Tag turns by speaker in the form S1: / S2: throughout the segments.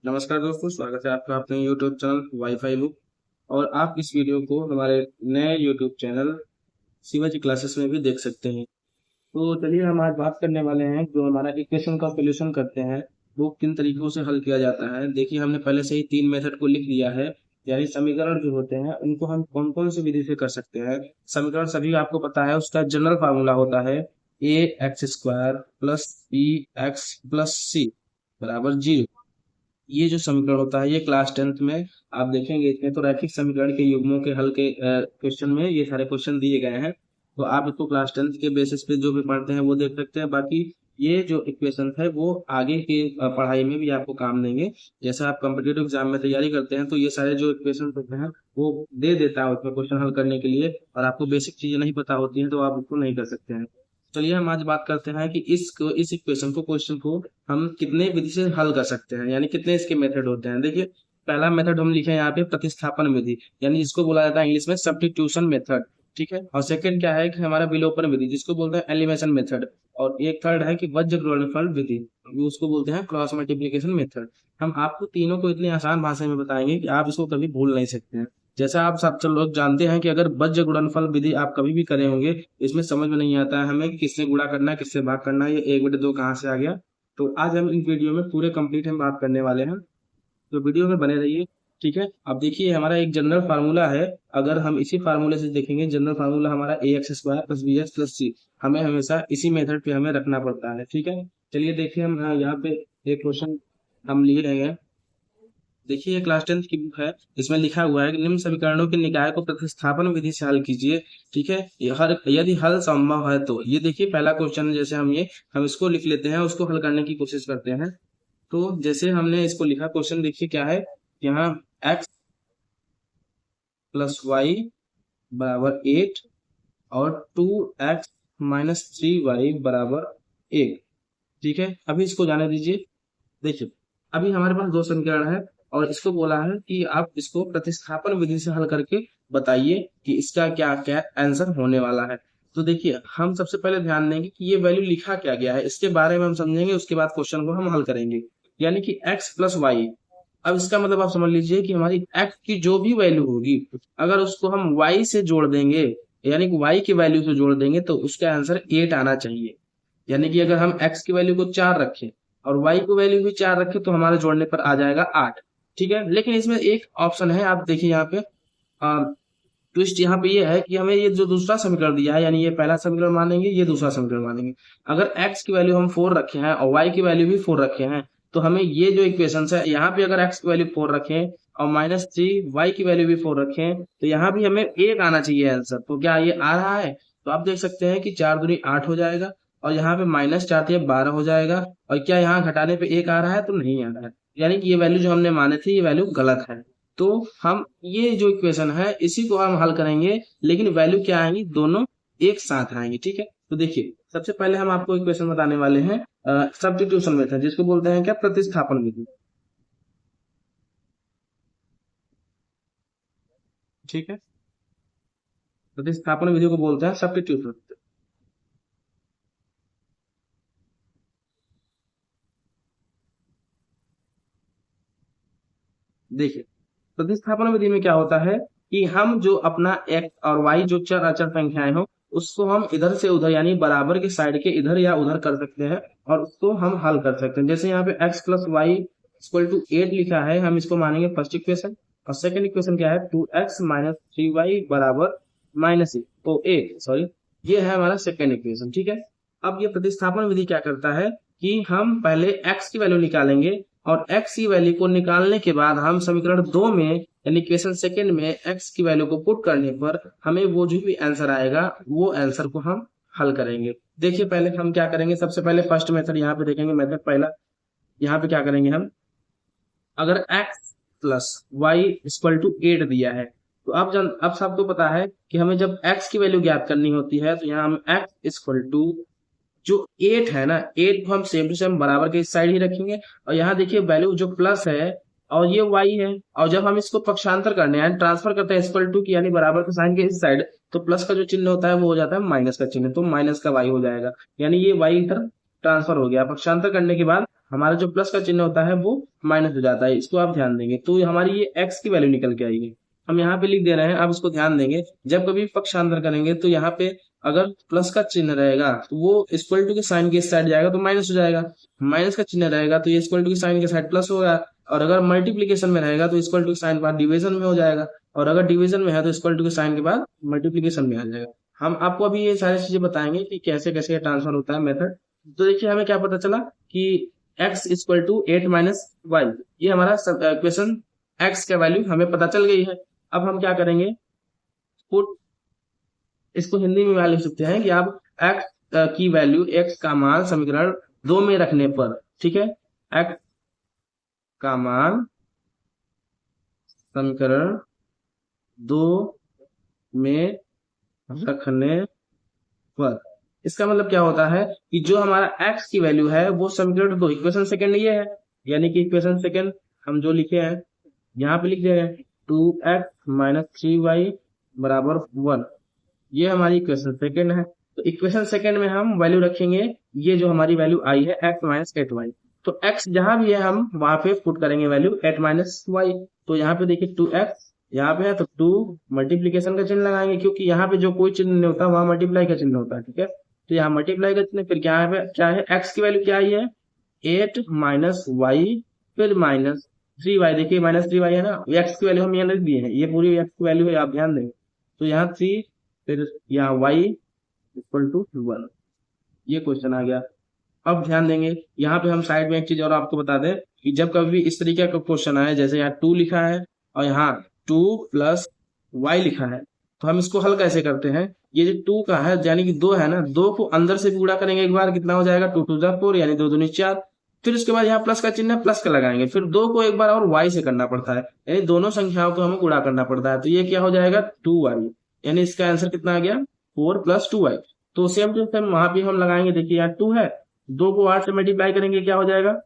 S1: नमस्कार दोस्तों, स्वागत है आपका अपने YouTube चैनल वाईफाई बुक। और आप इस वीडियो को हमारे नए YouTube चैनल शिवाजी क्लासेस में भी देख सकते हैं। तो चलिए हम आज बात करने वाले हैं जो हमारा इक्वेशन का सोल्यूशन करते हैं वो किन तरीकों से हल किया जाता है। देखिए, हमने पहले से ही 3 मेथड को लिख दिया है, यानी समीकरण जो होते हैं उनको हम कौन कौन सी विधि से कर सकते हैं। समीकरण सभी आपको पता है, उसका जनरल फार्मूला होता है A X square plus B X plus C बराबर 0। ये जो समीकरण होता है ये क्लास 10th में आप देखेंगे, इसमें तो रैखिक समीकरण के युग्मों के हल के क्वेश्चन में ये सारे क्वेश्चन दिए गए हैं। तो आप इसको क्लास 10th के बेसिस पे जो भी पढ़ते हैं वो देख सकते हैं। बाकी ये जो इक्वेशन है वो आगे की पढ़ाई में भी आपको काम देंगे। जैसे आप कॉम्पिटेटिव एग्जाम में तैयारी करते हैं तो ये सारे जो इक्वेशन होते हैं वो दे देता है उसमें क्वेश्चन हल करने के लिए, और आपको बेसिक चीजें नहीं पता होती हैं तो आप उसको नहीं कर सकते हैं। चलिए हम आज बात करते हैं कि इस इक्वेशन को क्वेश्चन को हम कितने विधि से हल कर सकते हैं, यानी कितने इसके मेथड होते हैं। देखिए, पहला मेथड हम लिखे हैं यहाँ पे प्रतिस्थापन विधि, यानी जिसको बोला जाता है इंग्लिश में सब्स्टिट्यूशन मेथड। ठीक है, और सेकंड क्या है कि हमारा विलोपन विधि जिसको बोलते हैं एलिमिनेशन मेथड। और एक थर्ड है कि वज्र गुणनफल विधि, उसको बोलते हैं क्रॉस मल्टीप्लिकेशन मेथड। हम आपको तीनों को इतनी आसान भाषा में बताएंगे कि आप इसको कभी भूल नहीं सकते हैं। जैसा आप सब लोग जानते हैं कि अगर वज्र गुणनफल विधि आप कभी भी करे होंगे, इसमें समझ में नहीं आता है हमें कि किससे गुणा करना है किससे भाग करना है, ये 1/2 कहाँ से आ गया। तो आज हम इस वीडियो में पूरे कंप्लीट हम बात करने वाले हैं, तो वीडियो में बने रहिए। ठीक है, अब देखिए हमारा एक जनरल फार्मूला है। अगर हम इसी फार्मूले से देखेंगे, जनरल फार्मूला हमारा A X square plus B X plus C, हमें हमेशा इसी मेथड पे हमें रखना पड़ता है। ठीक है, चलिए देखिए हम यहाँ पे एक क्वेश्चन हम लिए रहे हैं। देखिए, ये क्लास 10th की बुक है, इसमें लिखा हुआ है कि निम्न समीकरणों के निकाय को प्रतिस्थापन विधि से हल कीजिए। ठीक है, ये हर यदि हल संभव है तो ये देखिए पहला क्वेश्चन है। जैसे हम इसको लिख लेते हैं, उसको हल करने की कोशिश करते हैं। तो जैसे हमने इसको लिखा, क्वेश्चन देखिए क्या है। यहाँ x प्लस वाई बराबर 8 और 2x माइनस 3y बराबर 1। ठीक है, अभी इसको जाने दीजिए। देखिए, अभी हमारे पास दो समीकरण है और इसको बोला है कि आप इसको प्रतिस्थापन विधि से हल करके बताइए कि इसका क्या क्या आंसर होने वाला है। तो देखिए, हम सबसे पहले ध्यान देंगे कि ये वैल्यू लिखा क्या गया है, इसके बारे में हम समझेंगे, उसके बाद क्वेश्चन को हम हल करेंगे। यानी कि x प्लस वाई, अब इसका मतलब आप समझ लीजिए कि हमारी x की जो भी वैल्यू होगी, अगर उसको हम y से जोड़ देंगे, यानी कि y की वैल्यू से जोड़ देंगे, तो उसका आंसर 8 आना चाहिए। यानी कि अगर हम x की वैल्यू को 4 रखें और y की वैल्यू भी 4 रखें तो हमारे जोड़ने पर आ जाएगा 8। ठीक है, लेकिन इसमें एक ऑप्शन है, आप देखिए यहाँ पे ट्विस्ट यहाँ पे ये है कि हमें ये जो दूसरा समीकरण दिया है, यानी ये पहला समीकरण मानेंगे, ये दूसरा समीकरण मानेंगे। अगर x की वैल्यू हम 4 रखे हैं और y की वैल्यू भी 4 रखे हैं, तो हमें ये जो इक्वेशन है यहाँ पे अगर x की वैल्यू 4 रखें और -3 y की वैल्यू भी 4 रखें, तो यहाँ भी हमें 1 आना चाहिए आंसर। तो क्या ये आ रहा है? तो आप देख सकते हैं कि 4 दूनी 8 हो जाएगा, और यहाँ पे -4 × 12 हो जाएगा। और क्या यहाँ घटाने पे 1 आ रहा है? तो नहीं आ रहा है, यानी कि ये वैल्यू जो हमने माने थे ये वैल्यू गलत है। तो हम ये जो इक्वेशन है इसी को हम हल करेंगे, लेकिन वैल्यू क्या आएंगी, दोनों एक साथ आएंगी। ठीक है, तो देखिए सबसे पहले हम आपको इक्वेशन बताने वाले हैं सब्स्टिट्यूशन मेथड, जिसको बोलते हैं क्या, प्रतिस्थापन विधि। ठीक है, प्रतिस्थापन विधि को बोलते हैं सब्स्टिट्यूशन। देखिए, प्रतिस्थापन विधि में क्या होता है कि हम जो अपना x और y जो चर अचर संख्याएं हो, उसको हम इधर से उधर यानी बराबर के साइड के इधर या उधर कर सकते हैं और उसको हम हल कर सकते हैं। जैसे यहाँ पे x plus Y equal to 8 लिखा है, हम इसको मानेंगे फर्स्ट इक्वेशन। और सेकंड इक्वेशन क्या है, 2x माइनस 3y बराबर -8, तो 8 सॉरी, ये है हमारा सेकंड इक्वेशन। ठीक है, अब ये प्रतिस्थापन विधि क्या करता है कि हम पहले x की वैल्यू निकालेंगे और x की वैल्यू को निकालने के बाद हम समीकरण 2 में यानी इक्वेशन सेकंड में x की वैल्यू को पुट करने पर हमें वो जो भी आंसर आएगा वो आंसर को हम हल करेंगे। देखिए, पहले हम क्या करेंगे, सबसे पहले फर्स्ट मेथड यहाँ पे देखेंगे। मेथड पहला, यहाँ पे क्या करेंगे हम, अगर x plus Y equal to 8 दिया है, तो अब सबको पता है कि हमें जब x की वैल्यू ज्ञात करनी होती है तो यहाँ हम x इक्वल टू जो 8 है ना, 8 को हम सेम टू सेम बराबर के इस साइड ही रखेंगे। और यहाँ देखिए वैल्यू जो प्लस है और ये y है, और जब हम इसको पक्षांतर करने हैं, ट्रांसफर करते हैं इक्वल टू की यानी बराबर के साइन के इस साइड, तो प्लस का जो चिन्ह होता है वो हो जाता है माइनस का चिन्ह, तो माइनस का y हो जाएगा। यानी ये y इधर ट्रांसफर हो गया। पक्षांतर करने के बाद हमारा जो प्लस का चिन्ह होता है वो माइनस हो जाता है, इसको आप ध्यान देंगे। तो हमारी ये एक्स की वैल्यू निकल के आएगी, हम यहाँ पे लिख दे रहे हैं। आप इसको ध्यान देंगे, जब कभी पक्षांतर करेंगे तो यहाँ पे अगर प्लस का चिन्ह रहेगा तो वो इक्वल टू के साइन के साइड जाएगा तो माइनस हो जाएगा, माइनस का चिन्ह रहेगा तो ये इक्वल टू के साइन के साइड प्लस होगा, और अगर मल्टीप्लीकेशन में रहेगा तो इक्वल टू के साइन के बाद डिवीजन में हो जाएगा, और अगर डिवीजन में है तो इक्वल टू के साइन के बाद मल्टीप्लीकेशन में आ जाएगा। हम आपको अभी ये सारी चीजें बताएंगे कि कैसे कैसे ट्रांसफर होता है मेथड। तो देखिए हमें क्या पता चला कि x इक्वल टू 8 - y, ये हमारा क्वेश्चन x का वैल्यू हमें पता चल गई है। अब हम क्या करेंगे, पुट, इसको हिंदी में लिख सकते हैं कि आप x की वैल्यू, x का मान समीकरण 2 में रखने पर, ठीक है, x का मान समीकरण 2 में रखने पर, इसका मतलब क्या होता है कि जो हमारा x की वैल्यू है वो समीकरण 2, इक्वेशन सेकंड ये है, यानी कि इक्वेशन सेकंड हम जो लिखे हैं यहाँ पे लिख दे रहे हैं 2x - 3y बराबर 1, ये हमारी इक्वेशन सेकंड है। तो इक्वेशन सेकंड में हम वैल्यू रखेंगे, ये जो हमारी वैल्यू आई है x - 8y, तो x जहां भी है हम वहां पे पुट करेंगे वैल्यू 8 - y। तो यहाँ पे देखिए 2x यहाँ पे है तो 2 मल्टीप्लीकेशन का चिन्ह लगाएंगे, क्योंकि यहाँ पे जो कोई चिन्ह नहीं होता वहां मल्टीप्लाई का चिन्ह होता है, ठीक है। तो यहाँ मल्टीप्लाई का चिन्ह, फिर क्या है, क्या है, x की वैल्यू क्या आई है 8 - y, फिर -3y, देखिए -3y है ना, x की वैल्यू हम यहाँ लिख दिए हैं, ये पूरी x की वैल्यू है, आप ध्यान देंगे। तो यहाँ 3, फिर यहाँ y इक्वल टू 1, ये क्वेश्चन आ गया। अब ध्यान देंगे, यहाँ पे हम साइड में एक चीज और आपको बता दें कि जब कभी इस तरीके का क्वेश्चन आए, जैसे यहाँ 2 लिखा है और यहाँ 2 + y लिखा है, तो हम इसको हल कैसे करते हैं, ये जो 2 का है यानी कि 2 है ना, 2 को अंदर से गुणा करेंगे एक बार, कितना हो जाएगा 2 × 2 = 4, यानी 2 दूनी 4, फिर उसके बाद यहाँ प्लस का चिन्ह है, प्लस का लगाएंगे, फिर 2 को एक बार और y से करना पड़ता है, यानी दोनों संख्याओं को हमें गुणा करना पड़ता है। तो ये क्या हो जाएगा 2y, यानी इसका आंसर कितना आ गया 4 + 2y। तो सेम टू सेम वहां भी हम लगाएंगे, देखिए यहाँ 2 है, 2 को 8 से मल्टीप्लाई करेंगे, क्या हो जाएगा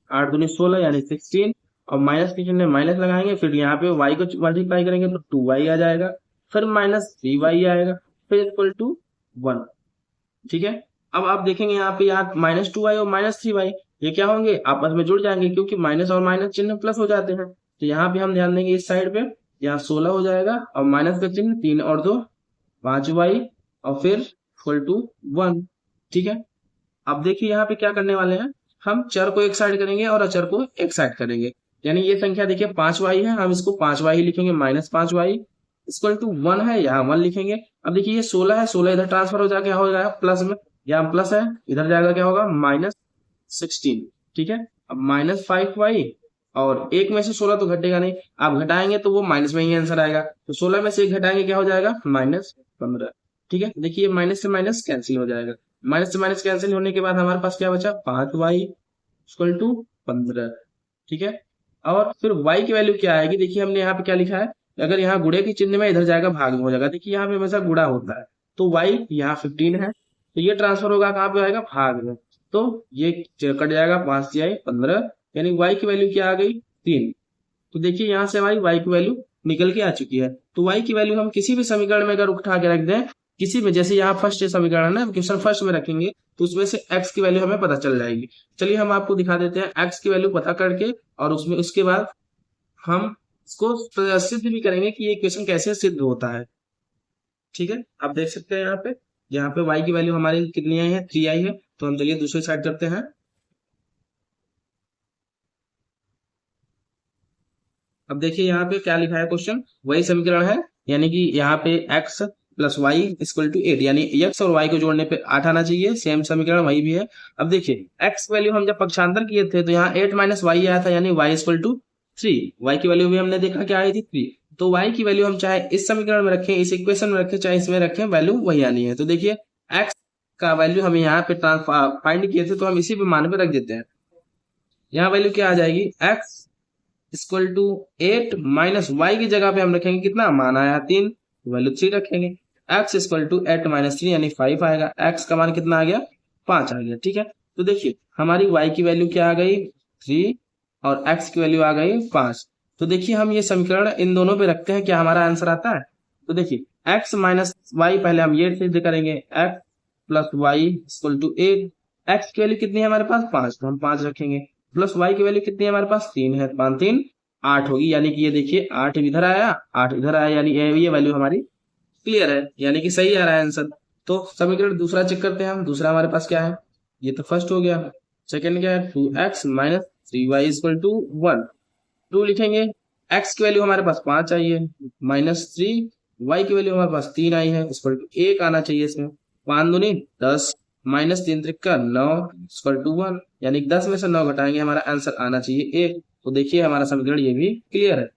S1: 8 दूनी 16 यानी 16, और माइनस के चिन्ह माइनस लगाएंगे, फिर यहाँ पे y को मल्टीप्लाई करेंगे तो 2y आ जाएगा, फिर -3y आएगा, फिर इक्वल टू 1, ठीक है। अब आप देखेंगे यहाँ पे यहाँ -2y और -3y ये क्या होंगे, आपस में जुड़ जाएंगे, क्योंकि माइनस और माइनस चिन्ह प्लस हो जाते हैं। तो यहाँ पे हम ध्यान देंगे इस साइड पे, यहाँ 16 हो जाएगा, और माइनस का चिन्ह 3 और 2 5y, और फिर इक्वल टू 1, ठीक है। अब देखिए यहाँ पे क्या करने वाले हैं, हम चर को एक साइड करेंगे और अचर को एक साइड करेंगे, यानी ये संख्या देखिए 5y है, हम इसको 5y ही लिखेंगे, -5y इक्वल टू 1 है, यहाँ 1 लिखेंगे। अब देखिए ये 16 है, 16 इधर ट्रांसफर हो जाएगा, क्या हो जाएगा प्लस में, यहाँ प्लस है, इधर जाएगा क्या होगा -16, ठीक है। अब -5y, और एक में से 16 तो घटेगा नहीं, आप घटाएंगे तो वो माइनस में ही आंसर आएगा, तो 16 में से एक घटाएंगे क्या हो जाएगा -15, ठीक है। देखिए माइनस से माइनस कैंसिल हो जाएगा, माइनस से माइनस कैंसिल होने के बाद हमारे पास क्या बचा 5y इक्वल टू 15, ठीक है। और फिर y की वैल्यू क्या आएगी, देखिए हमने यहाँ पे क्या लिखा है, अगर यहाँ गुणे के चिन्ह में इधर जाएगा भाग में हो जाएगा, देखिए यहाँ पे हमेशा गुणा होता है, तो y यहाँ 15 है, तो ये ट्रांसफर होगा कहाँ पे आएगा भाग में, तो ये कट जाएगा 5 से 15, यानी y की वैल्यू क्या आ गई 3। तो देखिए यहाँ से हमारी y की वैल्यू निकल के आ चुकी है। तो y की वैल्यू हम किसी भी समीकरण में अगर उठा के रख दें, किसी में, जैसे यहाँ फर्स्ट समीकरण है ना, क्वेश्चन फर्स्ट में रखेंगे तो उसमें से x की वैल्यू हमें पता चल जाएगी। चलिए हम आपको दिखा देते हैं x की वैल्यू पता करके, और उसमें उसके बाद हम इसको सिद्ध भी करेंगे कि ये इक्वेशन कैसे सिद्ध होता है, ठीक है। आप देख सकते हैं यहाँ पे y की वैल्यू हमारी कितनी आई है 3 आई है। तो हम चलिए दूसरी साइड करते हैं। अब देखिए यहाँ पे क्या लिखा है क्वेश्चन, वही समीकरण है, यानी कि यहाँ पे x + y = 8, यानी x और y को जोड़ने पे 8 आना चाहिए, सेम समीकरण वही भी है। अब देखिए x वैल्यू हम जब पक्षांतर किए थे तो यहाँ 8 - y आया था, यानी y = 3, y की वैल्यू भी हमने देखा क्या आई थी 3, तो y की वैल्यू हम चाहे इस समीकरण में रखें, इस इक्वेशन में रखें, चाहे इसमें रखें, वैल्यू वही आनी है। तो देखिए x का वैल्यू हम यहाँ पे फाइंड किए थे, तो हम इसी पे मान पे रख देते हैं। यहाँ वैल्यू क्या आ जाएगी, x = 8 - y की जगह पे हम रखेंगे कितना, मान आया 3, वैल्यू 3 रखेंगे, x = 8 - 3 यानी 5 आएगा, x का मान कितना आ गया 5 आ गया, ठीक है। तो देखिए हमारी y की वैल्यू क्या आ गई 3 और x की वैल्यू आ गई 5। तो देखिए हम ये समीकरण इन दोनों पे रखते हैं, क्या हमारा आंसर आता है। तो देखिए x - y, पहले हम ये सिद्ध करेंगे, x + y = 8 एक्स की वैल्यू कितनी है हमारे पास 5, तो हम 5 रखेंगे, प्लस वाई की वैल्यू कितनी है हमारे पास 3 है, 5 3 8 होगी, यानी कि ये देखिए 8 इधर आया 8 इधर आया, यानी ये वैल्यू हमारी क्लियर है, यानी कि सही आ रहा है आंसर। तो समीकरण दूसरा चेक करते हैं हम, दूसरा हमारे पास क्या है, ये तो फर्स्ट हो गया। सेकंड क्या है, 2x minus 3y equal to 1, 2 लिखेंगे, x की वैल्यू हमारे पास 5 चाहिए, माइनस 3, y की वैल्यू हमारे पास 3 आई है, इक्वल टू 1 आना चाहिए इसमें, 5 दूनी 10, माइनस 3 त्रिका 9 इक्वल टू 1, यानी 10 में से 9 घटाएंगे हमारा आंसर आना चाहिए 1। तो देखिए हमारा समीकरण ये भी क्लियर है।